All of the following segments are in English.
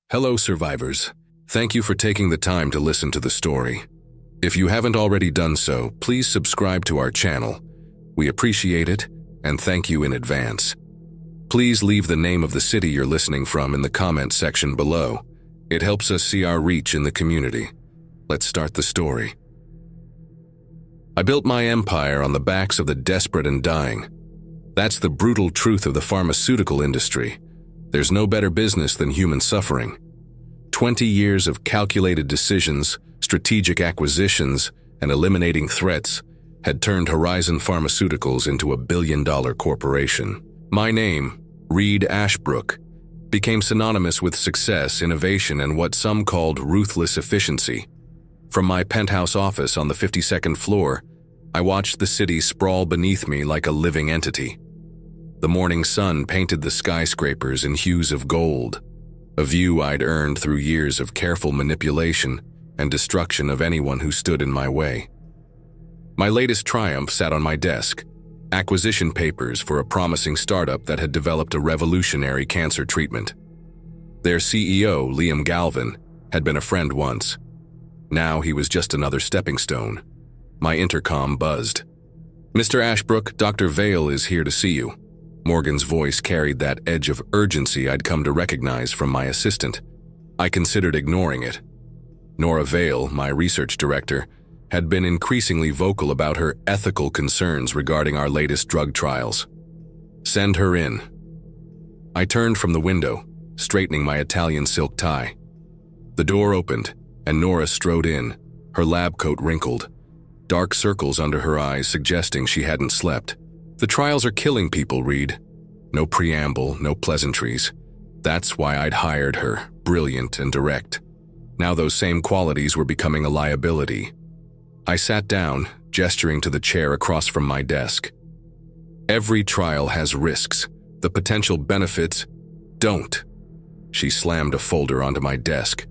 Hello, survivors. Thank you for taking the time to listen to the story. If you haven't already done so, please subscribe to our channel. We appreciate it, and thank you in advance. Please leave the name of the city you're listening from in the comment section below. It helps us see our reach in the community. Let's start the story. I built my empire on the backs of the desperate and dying. That's the brutal truth of the pharmaceutical industry. There's no better business than human suffering. 20 years of calculated decisions, strategic acquisitions, and eliminating threats had turned Horizon Pharmaceuticals into a billion-dollar corporation. My name, Reed Ashbrook, became synonymous with success, innovation, and what some called ruthless efficiency. From my penthouse office on the 52nd floor, I watched the city sprawl beneath me like a living entity. The morning sun painted the skyscrapers in hues of gold, a view I'd earned through years of careful manipulation and destruction of anyone who stood in my way. My latest triumph sat on my desk, acquisition papers for a promising startup that had developed a revolutionary cancer treatment. Their CEO, Liam Galvin, had been a friend once. Now he was just another stepping stone. My intercom buzzed. "Mr. Ashbrook, Dr. Vale is here to see you." Morgan's voice carried that edge of urgency I'd come to recognize from my assistant. I considered ignoring it. Nora Vale, my research director, had been increasingly vocal about her ethical concerns regarding our latest drug trials. "Send her in." I turned from the window, straightening my Italian silk tie. The door opened, and Nora strode in, her lab coat wrinkled, dark circles under her eyes suggesting she hadn't slept. "The trials are killing people, Reed." No preamble, no pleasantries. That's why I'd hired her, brilliant and direct. Now those same qualities were becoming a liability. I sat down, gesturing to the chair across from my desk. "Every trial has risks. The potential benefits don't." She slammed a folder onto my desk.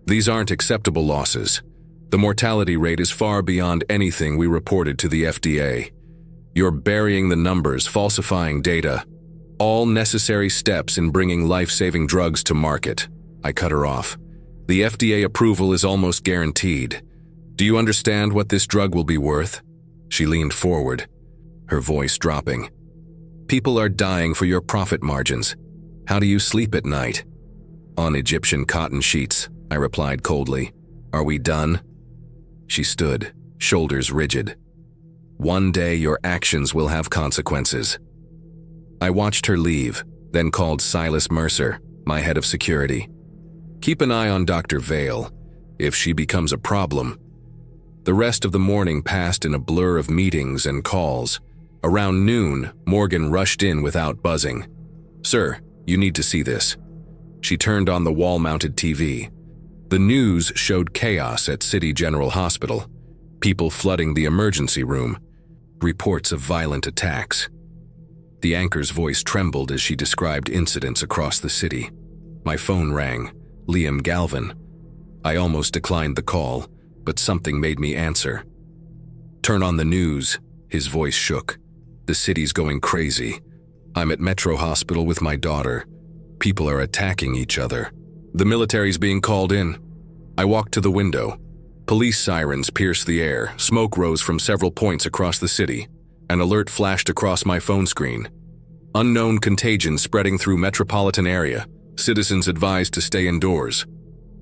"These aren't acceptable losses. The mortality rate is far beyond anything we reported to the FDA. You're burying the numbers, falsifying data. All necessary steps in bringing life-saving drugs to market." I cut her off. "The FDA approval is almost guaranteed. Do you understand what this drug will be worth?" She leaned forward, her voice dropping. "People are dying for your profit margins. How do you sleep at night?" "On Egyptian cotton sheets," I replied coldly. "Are we done?" She stood, shoulders rigid. "One day your actions will have consequences." I watched her leave, then called Silas Mercer, my head of security. "Keep an eye on Dr. Vale, if she becomes a problem." The rest of the morning passed in a blur of meetings and calls. Around noon, Morgan rushed in without buzzing. "Sir, you need to see this." She turned on the wall-mounted TV. The news showed chaos at City General Hospital. People flooding the emergency room. Reports of violent attacks. The anchor's voice trembled as she described incidents across the city. My phone rang. Liam Galvin. I almost declined the call, but something made me answer. "Turn on the news." His voice shook. "The city's going crazy. I'm at Metro Hospital with my daughter. People are attacking each other. The military's being called in." I walked to the window. Police sirens pierced the air, smoke rose from several points across the city. An alert flashed across my phone screen. "Unknown contagion spreading through metropolitan area. Citizens advised to stay indoors."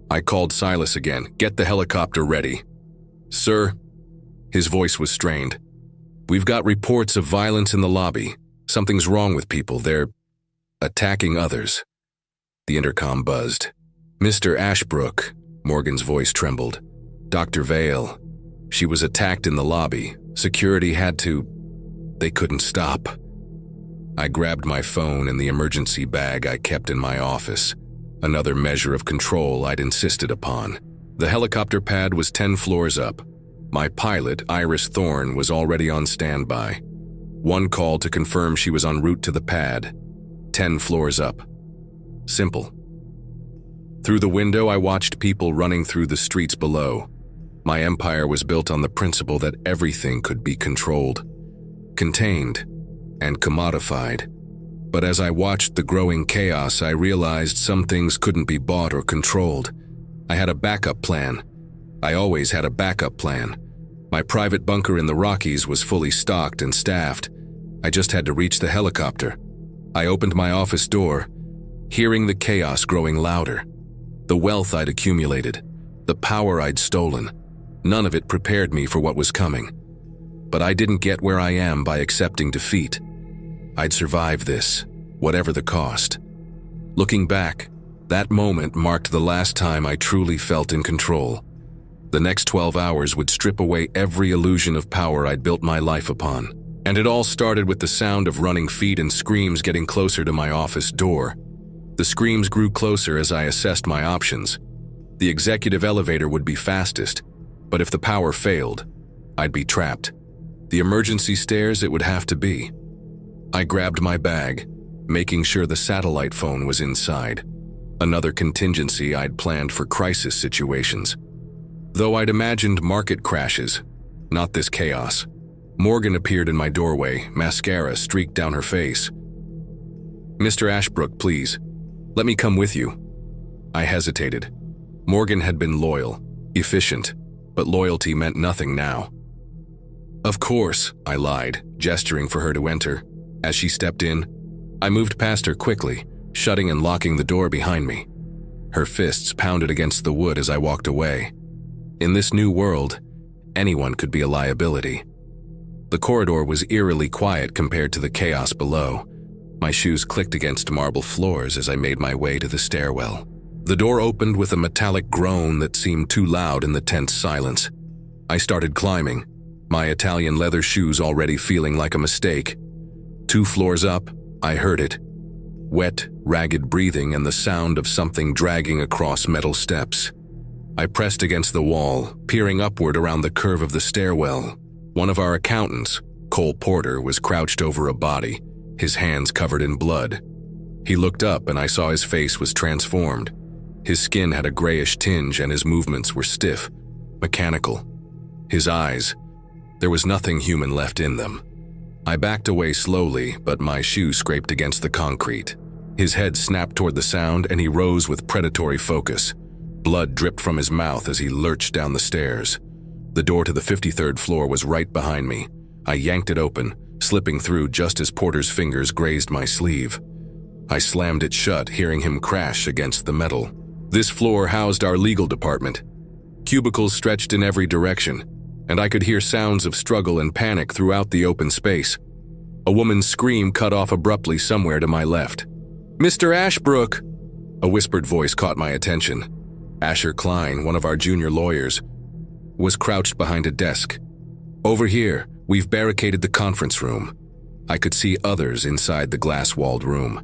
I called Silas again. "Get the helicopter ready." "Sir?" His voice was strained. "We've got reports of violence in the lobby. Something's wrong with people. They're attacking others." The intercom buzzed. "Mr. Ashbrook," Morgan's voice trembled. "Dr. Vale. She was attacked in the lobby. Security had to. They couldn't stop." I grabbed my phone and the emergency bag I kept in my office, another measure of control I'd insisted upon. The helicopter pad was 10 floors up. My pilot, Iris Thorne, was already on standby. One call to confirm she was en route to the pad. 10 floors up. Simple. Through the window, I watched people running through the streets below. My empire was built on the principle that everything could be controlled, contained, and commodified. But as I watched the growing chaos, I realized some things couldn't be bought or controlled. I had a backup plan. I always had a backup plan. My private bunker in the Rockies was fully stocked and staffed. I just had to reach the helicopter. I opened my office door, hearing the chaos growing louder. The wealth I'd accumulated, the power I'd stolen, none of it prepared me for what was coming. But I didn't get where I am by accepting defeat. I'd survive this, whatever the cost. Looking back, that moment marked the last time I truly felt in control. The next 12 hours would strip away every illusion of power I'd built my life upon. And it all started with the sound of running feet and screams getting closer to my office door. The screams grew closer as I assessed my options. The executive elevator would be fastest, but if the power failed, I'd be trapped. The emergency stairs it would have to be. I grabbed my bag, making sure the satellite phone was inside. Another contingency I'd planned for crisis situations. Though I'd imagined market crashes, not this chaos. Morgan appeared in my doorway, mascara streaked down her face. "Mr. Ashbrook, please, let me come with you." I hesitated. Morgan had been loyal, efficient, but loyalty meant nothing now. "Of course," I lied, gesturing for her to enter. As she stepped in, I moved past her quickly, shutting and locking the door behind me. Her fists pounded against the wood as I walked away. In this new world, anyone could be a liability. The corridor was eerily quiet compared to the chaos below. My shoes clicked against marble floors as I made my way to the stairwell. The door opened with a metallic groan that seemed too loud in the tense silence. I started climbing, my Italian leather shoes already feeling like a mistake. 2 floors up, I heard it. Wet, ragged breathing and the sound of something dragging across metal steps. I pressed against the wall, peering upward around the curve of the stairwell. One of our accountants, Cole Porter, was crouched over a body, his hands covered in blood. He looked up and I saw his face was transformed. His skin had a grayish tinge and his movements were stiff, mechanical. His eyes, there was nothing human left in them. I backed away slowly, but my shoe scraped against the concrete. His head snapped toward the sound and he rose with predatory focus. Blood dripped from his mouth as he lurched down the stairs. The door to the 53rd floor was right behind me. I yanked it open, slipping through just as Porter's fingers grazed my sleeve. I slammed it shut, hearing him crash against the metal. This floor housed our legal department. Cubicles stretched in every direction, and I could hear sounds of struggle and panic throughout the open space. A woman's scream cut off abruptly somewhere to my left. "Mr. Ashbrook!" A whispered voice caught my attention. Asher Klein, one of our junior lawyers, was crouched behind a desk. "Over here, we've barricaded the conference room." I could see others inside the glass-walled room.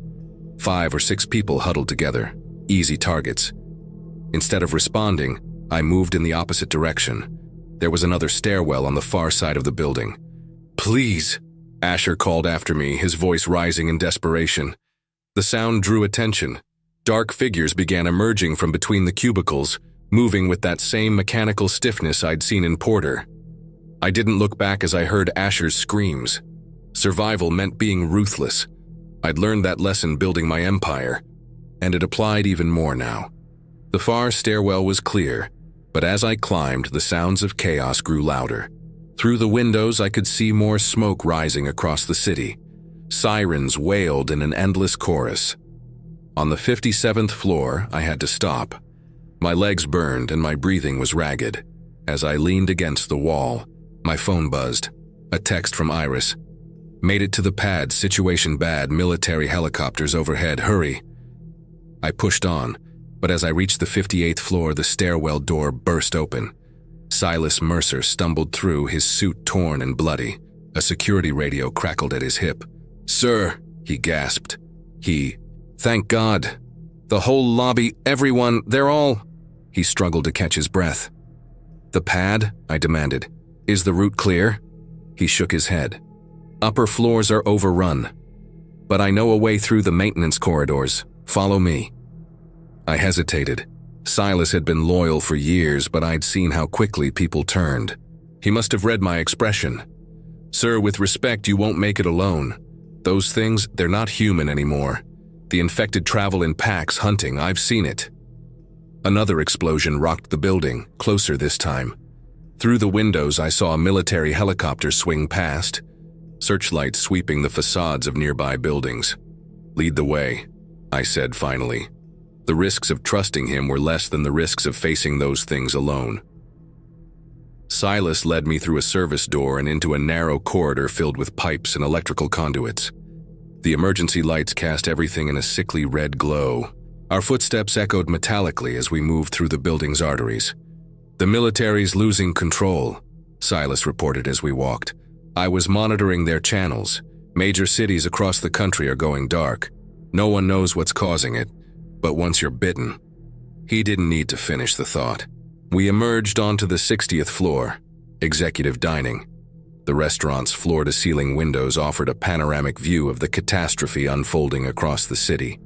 5 or 6 people huddled together, easy targets. Instead of responding, I moved in the opposite direction. There was another stairwell on the far side of the building. "Please," Asher called after me, his voice rising in desperation. The sound drew attention. Dark figures began emerging from between the cubicles, moving with that same mechanical stiffness I'd seen in Porter. I didn't look back as I heard Asher's screams. Survival meant being ruthless. I'd learned that lesson building my empire, and it applied even more now. The far stairwell was clear, but as I climbed, the sounds of chaos grew louder. Through the windows, I could see more smoke rising across the city. Sirens wailed in an endless chorus. On the 57th floor, I had to stop. My legs burned and my breathing was ragged. As I leaned against the wall, my phone buzzed. A text from Iris. "Made it to the pad, situation bad, military helicopters overhead, hurry." I pushed on, but as I reached the 58th floor, the stairwell door burst open. Silas Mercer stumbled through, his suit torn and bloody. A security radio crackled at his hip. "Sir," he gasped. "Thank God. The whole lobby, everyone, they're all..." He struggled to catch his breath. "The pad?" I demanded. "Is the route clear?" He shook his head. "Upper floors are overrun. But I know a way through the maintenance corridors. Follow me." I hesitated. Silas had been loyal for years, but I'd seen how quickly people turned. He must have read my expression. "Sir, with respect, you won't make it alone. Those things, they're not human anymore. The infected travel in packs hunting, I've seen it. Another explosion rocked the building, closer this time. Through the windows, I saw a military helicopter swing past, searchlights sweeping the facades of nearby buildings. "Lead the way," I said finally. The risks of trusting him were less than the risks of facing those things alone. Silas led me through a service door and into a narrow corridor filled with pipes and electrical conduits. The emergency lights cast everything in a sickly red glow. Our footsteps echoed metallically as we moved through the building's arteries. "The military's losing control," Silas reported as we walked. "I was monitoring their channels. Major cities across the country are going dark. No one knows what's causing it, but once you're bitten..." He didn't need to finish the thought. We emerged onto the 60th floor, executive dining. The restaurant's floor-to-ceiling windows offered a panoramic view of the catastrophe unfolding across the city.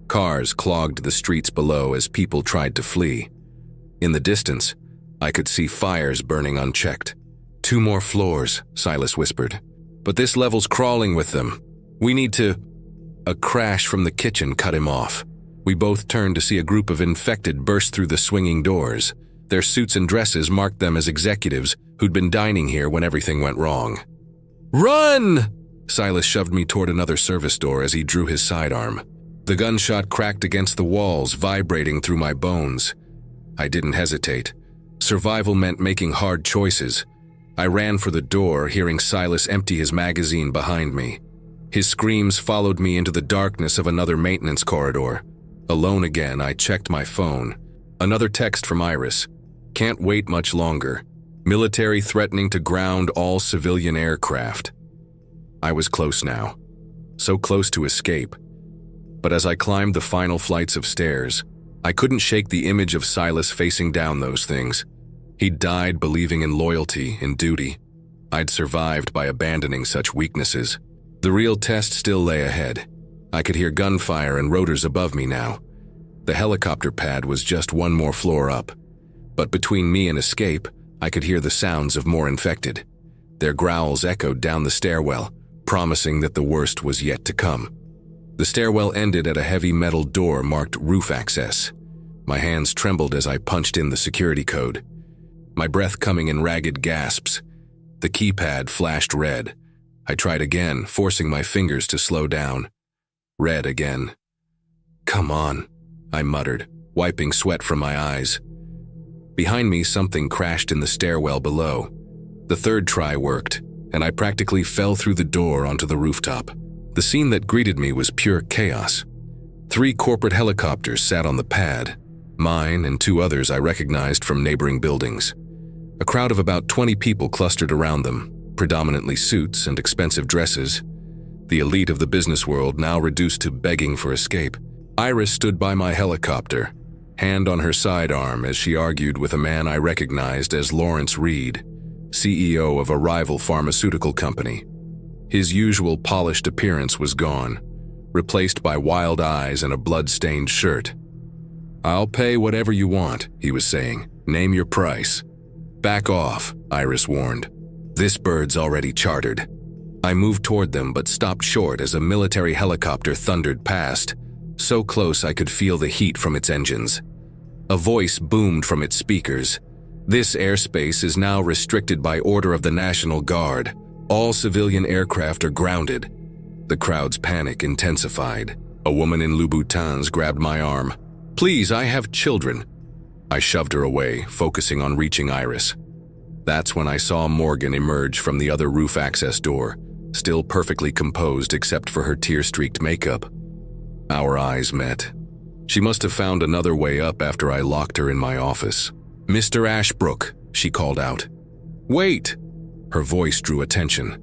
Cars clogged the streets below as people tried to flee. In the distance, I could see fires burning unchecked. "2 more floors," Silas whispered. "But this level's crawling with them. We need to..." A crash from the kitchen cut him off. We both turned to see a group of infected burst through the swinging doors. Their suits and dresses marked them as executives who'd been dining here when everything went wrong. "Run!" Silas shoved me toward another service door as he drew his sidearm. The gunshot cracked against the walls, vibrating through my bones. I didn't hesitate. Survival meant making hard choices. I ran for the door, hearing Silas empty his magazine behind me. His screams followed me into the darkness of another maintenance corridor. Alone again, I checked my phone. Another text from Iris. "Can't wait much longer. Military threatening to ground all civilian aircraft." I was close now. So close to escape. But as I climbed the final flights of stairs, I couldn't shake the image of Silas facing down those things. He'd died believing in loyalty, in duty. I'd survived by abandoning such weaknesses. The real test still lay ahead. I could hear gunfire and rotors above me now. The helicopter pad was just 1 more floor up. But between me and escape, I could hear the sounds of more infected. Their growls echoed down the stairwell, promising that the worst was yet to come. The stairwell ended at a heavy metal door marked roof access. My hands trembled as I punched in the security code. My breath coming in ragged gasps. The keypad flashed red. I tried again, forcing my fingers to slow down. Red again. "Come on," I muttered, wiping sweat from my eyes. Behind me, something crashed in the stairwell below. The third try worked, and I practically fell through the door onto the rooftop. The scene that greeted me was pure chaos. 3 corporate helicopters sat on the pad, mine and 2 others I recognized from neighboring buildings. A crowd of about 20 people clustered around them, predominantly suits and expensive dresses. The elite of the business world now reduced to begging for escape. Iris stood by my helicopter, hand on her sidearm as she argued with a man I recognized as Lawrence Reed, CEO of a rival pharmaceutical company. His usual polished appearance was gone, replaced by wild eyes and a blood-stained shirt. "I'll pay whatever you want," he was saying. "Name your price." "Back off," Iris warned. "This bird's already chartered." I moved toward them but stopped short as a military helicopter thundered past, so close I could feel the heat from its engines. A voice boomed from its speakers. "This airspace is now restricted by order of the National Guard. All civilian aircraft are grounded." The crowd's panic intensified. A woman in Louboutins grabbed my arm. "Please, I have children." I shoved her away, focusing on reaching Iris. That's when I saw Morgan emerge from the other roof access door, still perfectly composed except for her tear-streaked makeup. Our eyes met. She must have found another way up after I locked her in my office. "Mr. Ashbrook," she called out. "Wait!" Her voice drew attention.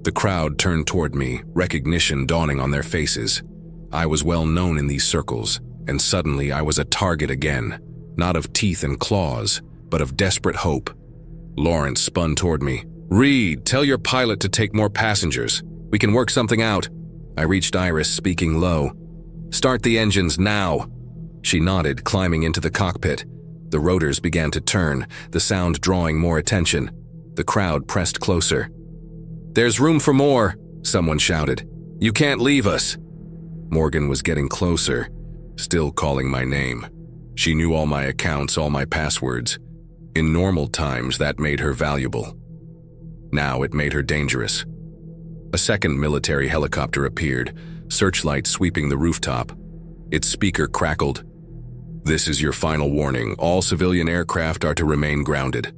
The crowd turned toward me, recognition dawning on their faces. I was well known in these circles, and suddenly I was a target again, not of teeth and claws, but of desperate hope. Lawrence spun toward me. "Reed, tell your pilot to take more passengers. We can work something out." I reached Iris, speaking low. "Start the engines now." She nodded, climbing into the cockpit. The rotors began to turn, the sound drawing more attention. The crowd pressed closer. "There's room for more," someone shouted. You can't leave us. Morgan was getting closer, still calling my name. She knew all my accounts, all my passwords. In normal times, that made her valuable. Now it made her dangerous. A second military helicopter appeared, searchlight sweeping the rooftop. Its speaker crackled. This is your final warning. All civilian aircraft are to remain grounded.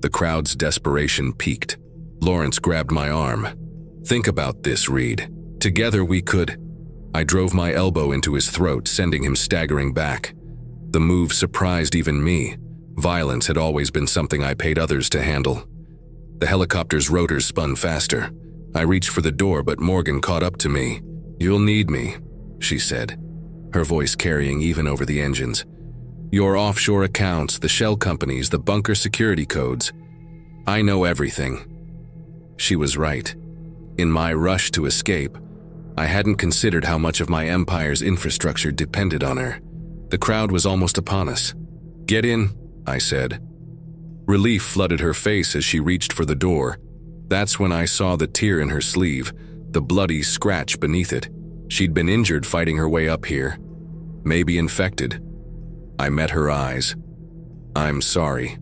The crowd's desperation peaked. Lawrence grabbed my arm. Think about this, Reed. Together we could. I drove my elbow into his throat, sending him staggering back. The move surprised even me. Violence had always been something I paid others to handle. The helicopter's rotors spun faster. I reached for the door, but Morgan caught up to me. You'll need me, she said, her voice carrying even over the engines. Your offshore accounts, the shell companies, the bunker security codes. I know everything. She was right. In my rush to escape, I hadn't considered how much of my empire's infrastructure depended on her. The crowd was almost upon us. Get in, I said. Relief flooded her face as she reached for the door. That's when I saw the tear in her sleeve, the bloody scratch beneath it. She'd been injured fighting her way up here. Maybe infected. I met her eyes. I'm sorry.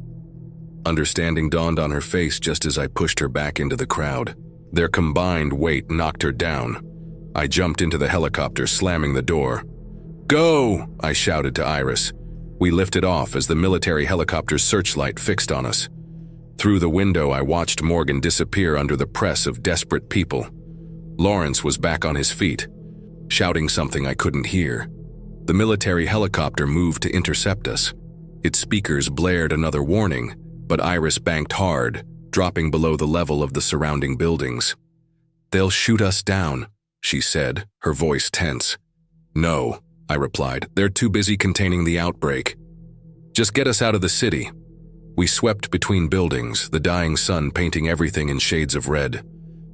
Understanding dawned on her face just as I pushed her back into the crowd. Their combined weight knocked her down. I jumped into the helicopter, slamming the door. Go! I shouted to Iris. We lifted off as the military helicopter's searchlight fixed on us. Through the window, I watched Morgan disappear under the press of desperate people. Lawrence was back on his feet, shouting something I couldn't hear. The military helicopter moved to intercept us. Its speakers blared another warning, but Iris banked hard, dropping below the level of the surrounding buildings. They'll shoot us down, she said, her voice tense. No, I replied. They're too busy containing the outbreak. Just get us out of the city. We swept between buildings, the dying sun painting everything in shades of red.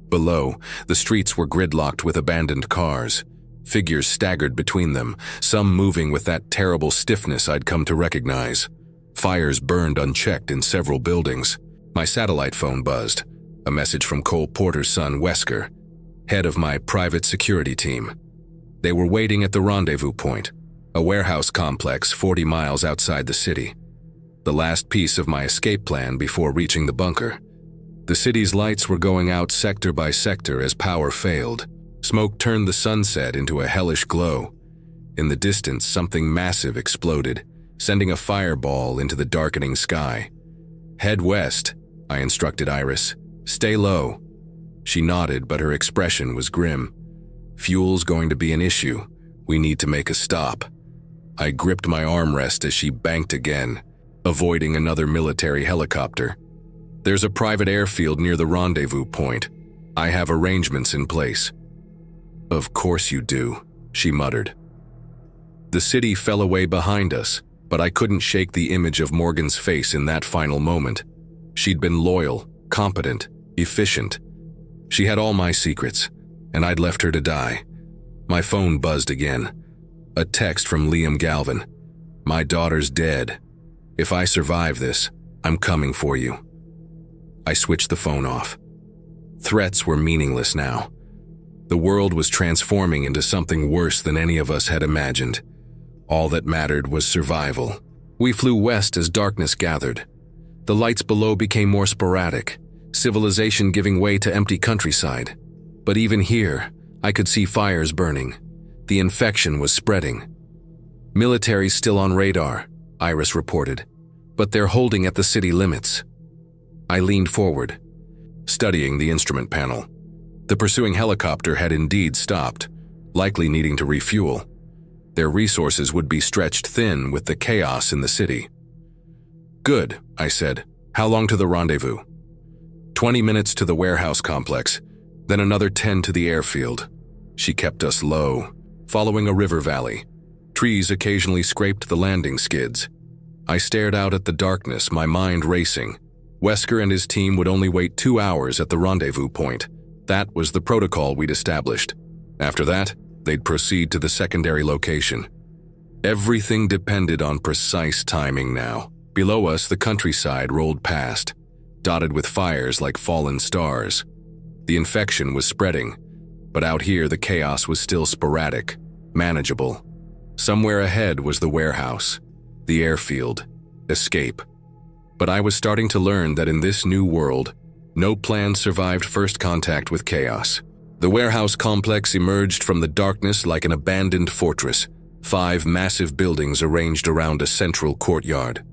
Below, the streets were gridlocked with abandoned cars. Figures staggered between them, some moving with that terrible stiffness I'd come to recognize. Fires burned unchecked in several buildings. My satellite phone buzzed. A message from Cole Porter's son, Wesker, head of my private security team. They were waiting at the rendezvous point, a warehouse complex 40 miles outside the city. The last piece of my escape plan before reaching the bunker. The city's lights were going out sector by sector as power failed. Smoke turned the sunset into a hellish glow. In the distance, something massive exploded, sending a fireball into the darkening sky. Head west, I instructed Iris. Stay low. She nodded, but her expression was grim. Fuel's going to be an issue. We need to make a stop. I gripped my armrest as she banked again, avoiding another military helicopter. There's a private airfield near the rendezvous point. I have arrangements in place. Of course you do, she muttered. The city fell away behind us, but I couldn't shake the image of Morgan's face in that final moment. She'd been loyal, competent, efficient. She had all my secrets, and I'd left her to die. My phone buzzed again. A text from Liam Galvin. My daughter's dead. If I survive this, I'm coming for you. I switched the phone off. Threats were meaningless now. The world was transforming into something worse than any of us had imagined. All that mattered was survival. We flew west as darkness gathered. The lights below became more sporadic, civilization giving way to empty countryside. But even here, I could see fires burning. The infection was spreading. Military's still on radar, Iris reported, but they're holding at the city limits. I leaned forward, studying the instrument panel. The pursuing helicopter had indeed stopped, likely needing to refuel. Their resources would be stretched thin with the chaos in the city. Good, I said. How long to the rendezvous? 20 minutes to the warehouse complex, then another 10 to the airfield. She kept us low, following a river valley. Trees occasionally scraped the landing skids. I stared out at the darkness, my mind racing. Wesker and his team would only wait 2 hours at the rendezvous point. That was the protocol we'd established. After that, they'd proceed to the secondary location. Everything depended on precise timing now. Below us, the countryside rolled past, dotted with fires like fallen stars. The infection was spreading. But out here, the chaos was still sporadic, manageable. Somewhere ahead was the warehouse, the airfield, escape. But I was starting to learn that in this new world, no plan survived first contact with chaos. The warehouse complex emerged from the darkness like an abandoned fortress, 5 massive buildings arranged around a central courtyard.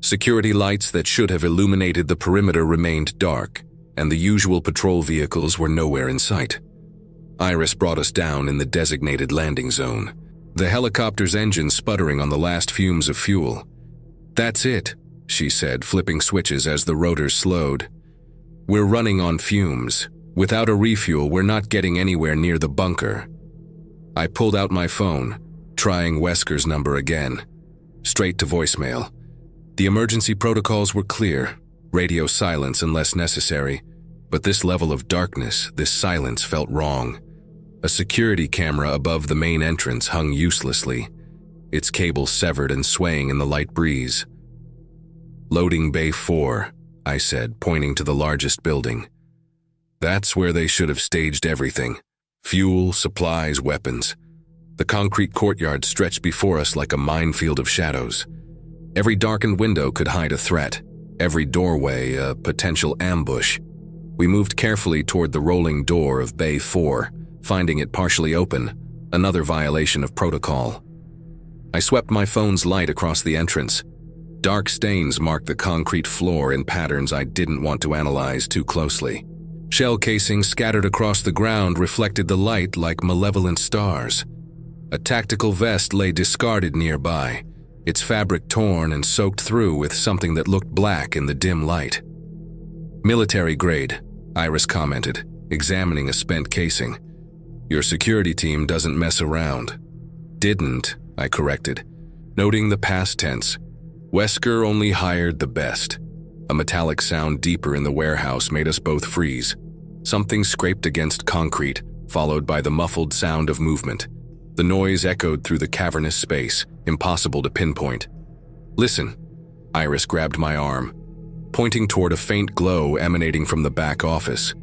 Security lights that should have illuminated the perimeter remained dark, and the usual patrol vehicles were nowhere in sight. Iris brought us down in the designated landing zone, the helicopter's engine sputtering on the last fumes of fuel. "That's it," she said, flipping switches as the rotors slowed. "We're running on fumes. Without a refuel, we're not getting anywhere near the bunker." I pulled out my phone, trying Wesker's number again. Straight to voicemail. The emergency protocols were clear, radio silence unless necessary, but this level of darkness, this silence felt wrong. A security camera above the main entrance hung uselessly, its cable severed and swaying in the light breeze. "Loading Bay 4, I said, pointing to the largest building. That's where they should have staged everything. Fuel, supplies, weapons. The concrete courtyard stretched before us like a minefield of shadows. Every darkened window could hide a threat, every doorway a potential ambush. We moved carefully toward the rolling door of Bay 4, finding it partially open, another violation of protocol. I swept my phone's light across the entrance. Dark stains marked the concrete floor in patterns I didn't want to analyze too closely. Shell casings scattered across the ground reflected the light like malevolent stars. A tactical vest lay discarded nearby, its fabric torn and soaked through with something that looked black in the dim light. "Military grade," Iris commented, examining a spent casing. "Your security team doesn't mess around." "Didn't," I corrected, noting the past tense. "Wesker only hired the best." A metallic sound deeper in the warehouse made us both freeze. Something scraped against concrete, followed by the muffled sound of movement. The noise echoed through the cavernous space, impossible to pinpoint. "Listen." Iris grabbed my arm, pointing toward a faint glow emanating from the back office.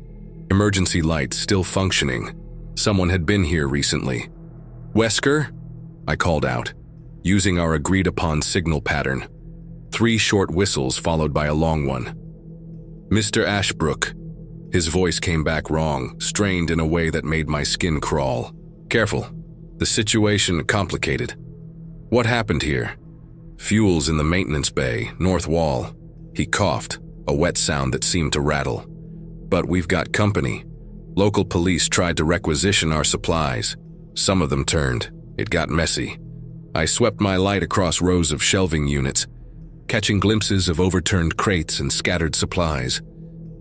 Emergency lights still functioning. Someone had been here recently. "Wesker?" I called out, using our agreed-upon signal pattern. 3 short whistles followed by a long one. "Mr. Ashbrook." His voice came back wrong, strained in a way that made my skin crawl. "Careful. The situation complicated." "What happened here?" "Fuel's in the maintenance bay, north wall." He coughed, a wet sound that seemed to rattle. "But we've got company. Local police tried to requisition our supplies. Some of them turned. It got messy." I swept my light across rows of shelving units, catching glimpses of overturned crates and scattered supplies.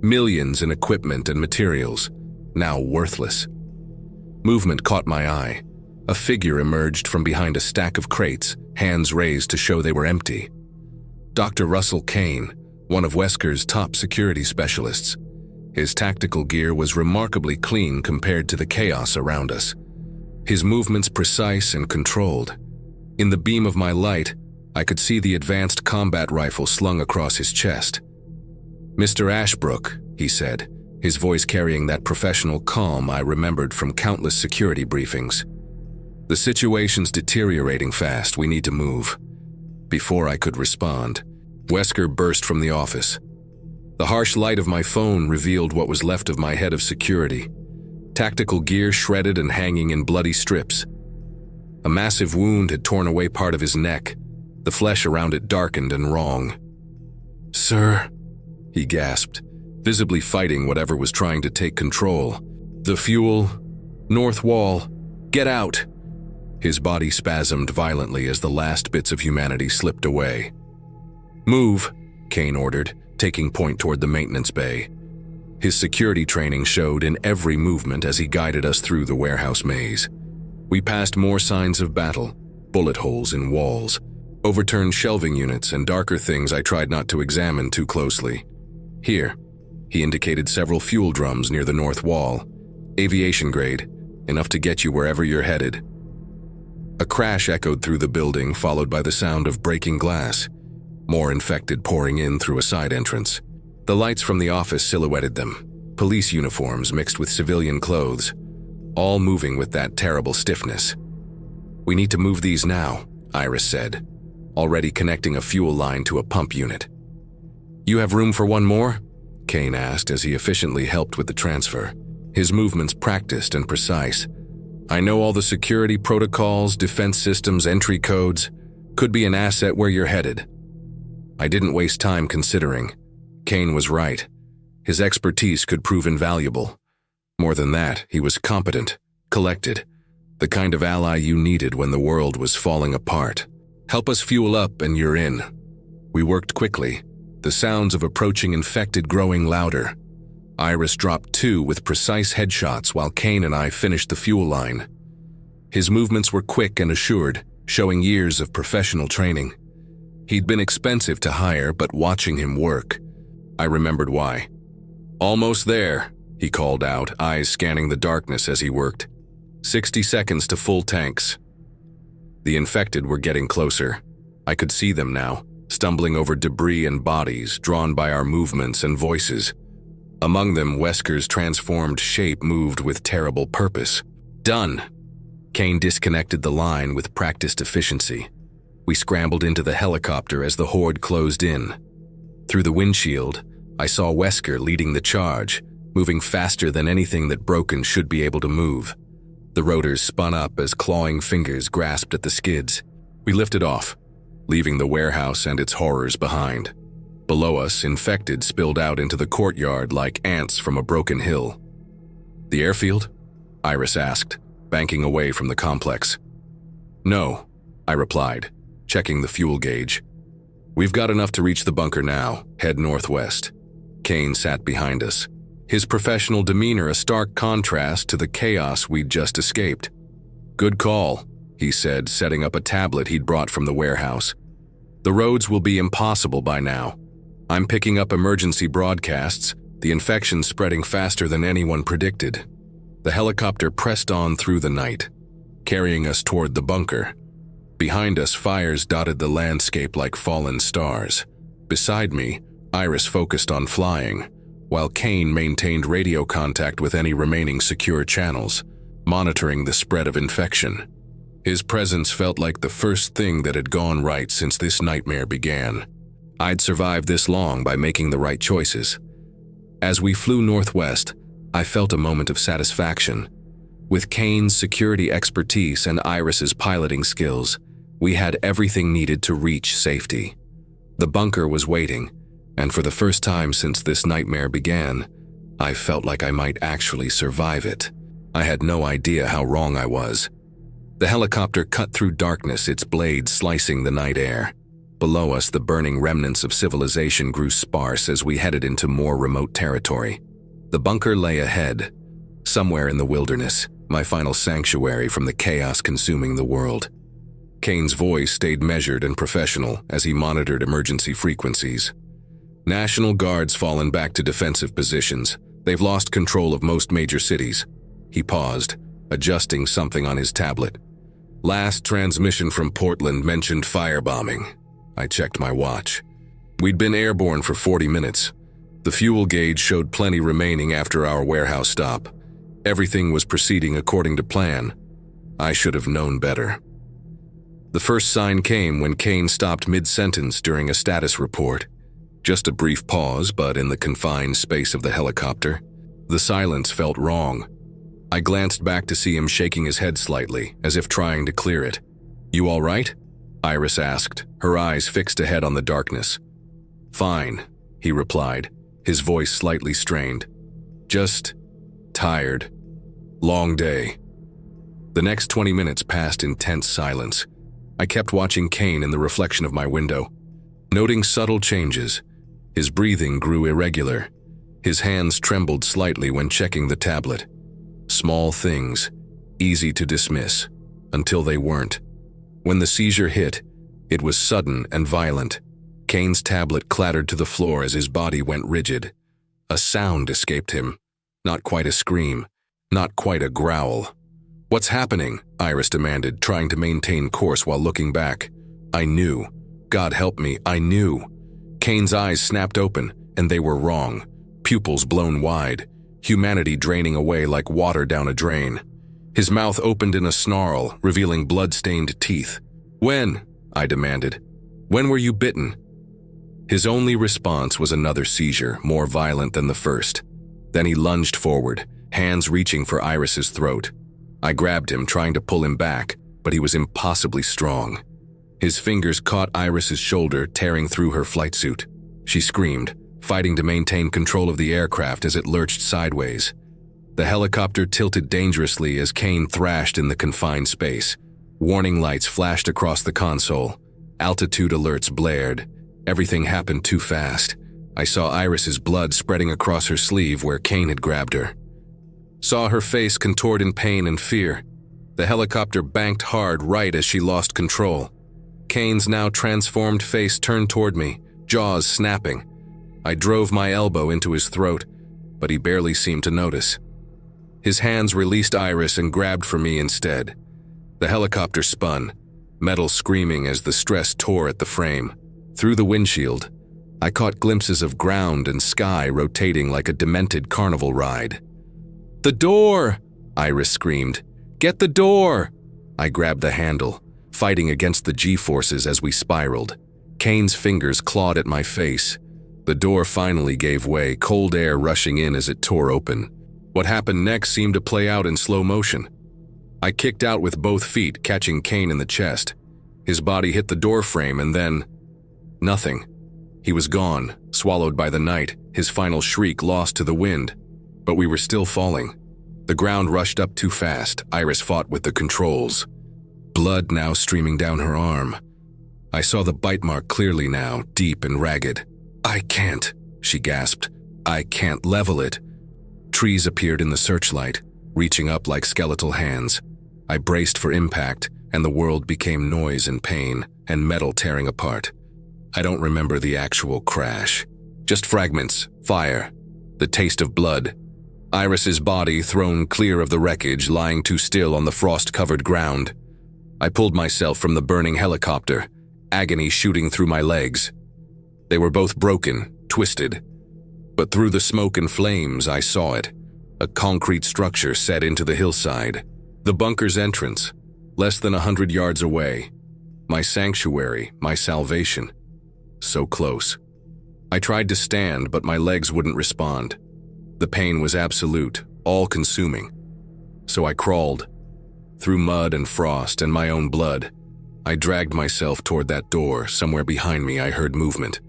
Millions in equipment and materials, now worthless. Movement caught my eye. A figure emerged from behind a stack of crates, hands raised to show they were empty. Dr. Russell Kane, one of Wesker's top security specialists. His tactical gear was remarkably clean compared to the chaos around us. His movements precise and controlled. In the beam of my light, I could see the advanced combat rifle slung across his chest. "Mr. Ashbrook," he said, his voice carrying that professional calm I remembered from countless security briefings. "The situation's deteriorating fast. We need to move." Before I could respond, Wesker burst from the office. The harsh light of my phone revealed what was left of my head of security. Tactical gear shredded and hanging in bloody strips. A massive wound had torn away part of his neck, the flesh around it darkened and wrong. "Sir," he gasped, visibly fighting whatever was trying to take control. "The fuel, north wall, get out!" His body spasmed violently as the last bits of humanity slipped away. "Move," Kane ordered, taking point toward the maintenance bay. His security training showed in every movement as he guided us through the warehouse maze. We passed more signs of battle, bullet holes in walls, overturned shelving units, and darker things I tried not to examine too closely. "Here," he indicated several fuel drums near the north wall. "Aviation grade, enough to get you wherever you're headed." A crash echoed through the building, followed by the sound of breaking glass. More infected pouring in through a side entrance. The lights from the office silhouetted them, police uniforms mixed with civilian clothes. all moving with that terrible stiffness. "We need to move these now," Iris said, already connecting a fuel line to a pump unit. "You have room for one more?" Kane asked as he efficiently helped with the transfer, his movements practiced and precise. "I know all the security protocols, defense systems, entry codes. Could be an asset where you're headed." I didn't waste time considering. Kane was right. His expertise could prove invaluable. More than that, he was competent, collected, the kind of ally you needed when the world was falling apart. "Help us fuel up and you're in." We worked quickly, the sounds of approaching infected growing louder. Iris dropped 2 with precise headshots while Kane and I finished the fuel line. His movements were quick and assured, showing years of professional training. He'd been expensive to hire, but watching him work, I remembered why. "Almost there," he called out, eyes scanning the darkness as he worked. 60 seconds to full tanks. The infected were getting closer. I could see them now, stumbling over debris and bodies, drawn by our movements and voices. Among them, Wesker's transformed shape moved with terrible purpose. "Done." Kane disconnected the line with practiced efficiency. We scrambled into the helicopter as the horde closed in. Through the windshield, I saw Wesker leading the charge, moving faster than anything that Broken should be able to move. The rotors spun up as clawing fingers grasped at the skids. We lifted off, leaving the warehouse and its horrors behind. Below us, infected spilled out into the courtyard like ants from a broken hill. "The airfield?" Iris asked, banking away from the complex. "No," I replied, checking the fuel gauge. "We've got enough to reach the bunker now. Head northwest." Kane sat behind us, his professional demeanor a stark contrast to the chaos we'd just escaped. "Good call," he said, setting up a tablet he'd brought from the warehouse. "The roads will be impossible by now. I'm picking up emergency broadcasts, the infection's spreading faster than anyone predicted." The helicopter pressed on through the night, carrying us toward the bunker. Behind us, fires dotted the landscape like fallen stars. Beside me, Iris focused on flying, while Kane maintained radio contact with any remaining secure channels, monitoring the spread of infection. His presence felt like the first thing that had gone right since this nightmare began. I'd survived this long by making the right choices. As we flew northwest, I felt a moment of satisfaction. With Kane's security expertise and Iris's piloting skills, we had everything needed to reach safety. The bunker was waiting, and for the first time since this nightmare began, I felt like I might actually survive it. I had no idea how wrong I was. The helicopter cut through darkness, its blades slicing the night air. Below us, the burning remnants of civilization grew sparse as we headed into more remote territory. The bunker lay ahead, somewhere in the wilderness, my final sanctuary from the chaos consuming the world. Kane's voice stayed measured and professional as he monitored emergency frequencies. "National Guard's fallen back to defensive positions. They've lost control of most major cities." He paused, adjusting something on his tablet. "Last transmission from Portland mentioned firebombing." I checked my watch. We'd been airborne for 40 minutes. The fuel gauge showed plenty remaining after our warehouse stop. Everything was proceeding according to plan. I should have known better. The first sign came when Kane stopped mid-sentence during a status report. Just a brief pause, but in the confined space of the helicopter, the silence felt wrong. I glanced back to see him shaking his head slightly, as if trying to clear it. "You all right?" Iris asked, her eyes fixed ahead on the darkness. "Fine," he replied, his voice slightly strained. "Just tired. Long day." The next 20 minutes passed in tense silence. I kept watching Kane in the reflection of my window, noting subtle changes. His breathing grew irregular. His hands trembled slightly when checking the tablet. Small things, easy to dismiss, until they weren't. When the seizure hit, it was sudden and violent. Kane's tablet clattered to the floor as his body went rigid. A sound escaped him. Not quite a scream, not quite a growl. "What's happening?" Iris demanded, trying to maintain course while looking back. I knew. God help me, I knew. Kane's eyes snapped open, and they were wrong. Pupils blown wide, humanity draining away like water down a drain. His mouth opened in a snarl, revealing blood-stained teeth. "When?" I demanded. "When were you bitten?" His only response was another seizure, more violent than the first. Then he lunged forward, hands reaching for Iris's throat. I grabbed him, trying to pull him back, but he was impossibly strong. His fingers caught Iris's shoulder, tearing through her flight suit. She screamed, fighting to maintain control of the aircraft as it lurched sideways. The helicopter tilted dangerously as Kane thrashed in the confined space. Warning lights flashed across the console. Altitude alerts blared. Everything happened too fast. I saw Iris's blood spreading across her sleeve where Kane had grabbed her. Saw her face contort in pain and fear. The helicopter banked hard right as she lost control. Kane's now transformed face turned toward me, jaws snapping. I drove my elbow into his throat, but he barely seemed to notice. His hands released Iris and grabbed for me instead. The helicopter spun, metal screaming as the stress tore at the frame. Through the windshield, I caught glimpses of ground and sky rotating like a demented carnival ride. "The door!" Iris screamed. "Get the door!" I grabbed the handle, fighting against the G-forces as we spiraled. Kane's fingers clawed at my face. The door finally gave way, cold air rushing in as it tore open. What happened next seemed to play out in slow motion. I kicked out with both feet, catching Kane in the chest. His body hit the door frame and then... nothing. He was gone, swallowed by the night, his final shriek lost to the wind. But we were still falling. The ground rushed up too fast. Iris fought with the controls. Blood now streaming down her arm. I saw the bite mark clearly now, deep and ragged. "I can't," she gasped. "I can't level it." Trees appeared in the searchlight, reaching up like skeletal hands. I braced for impact, and the world became noise and pain, and metal tearing apart. I don't remember the actual crash. Just fragments, fire, the taste of blood. Iris's body thrown clear of the wreckage, lying too still on the frost-covered ground. I pulled myself from the burning helicopter, agony shooting through my legs. They were both broken, twisted. But through the smoke and flames, I saw it. A concrete structure set into the hillside. The bunker's entrance, less than 100 yards away. My sanctuary, my salvation. So close. I tried to stand, but my legs wouldn't respond. The pain was absolute, all-consuming. So I crawled. Through mud and frost and my own blood, I dragged myself toward that door. Somewhere behind me I heard movement.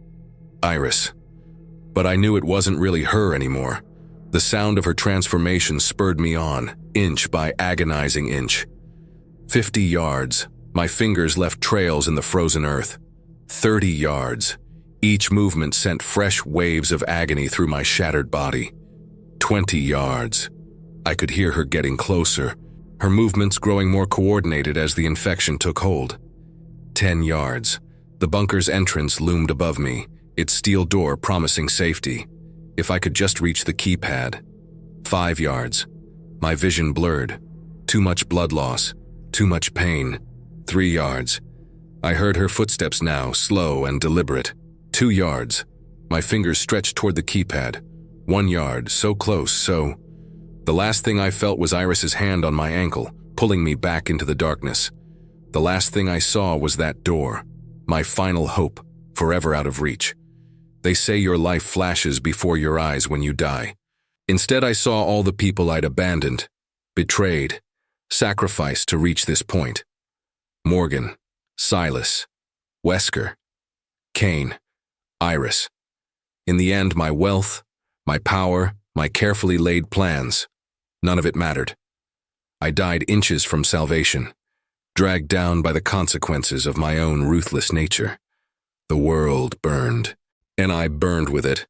Iris. But I knew it wasn't really her anymore. The sound of her transformation spurred me on, inch by agonizing inch. 50 yards. My fingers left trails in the frozen earth. 30 yards. Each movement sent fresh waves of agony through my shattered body. 20 yards. I could hear her getting closer, her movements growing more coordinated as the infection took hold. 10 yards. The bunker's entrance loomed above me, its steel door promising safety. If I could just reach the keypad. 5 yards. My vision blurred. Too much blood loss. Too much pain. 3 yards. I heard her footsteps now, slow and deliberate. 2 yards. My fingers stretched toward the keypad. 1 yard, so close, so... The last thing I felt was Iris's hand on my ankle, pulling me back into the darkness. The last thing I saw was that door. My final hope, forever out of reach. They say your life flashes before your eyes when you die. Instead, I saw all the people I'd abandoned, betrayed, sacrificed to reach this point. Morgan, Silas, Wesker, Kane, Iris. In the end, my wealth, my power, my carefully laid plans, none of it mattered. I died inches from salvation, dragged down by the consequences of my own ruthless nature. The world burned, and I burned with it.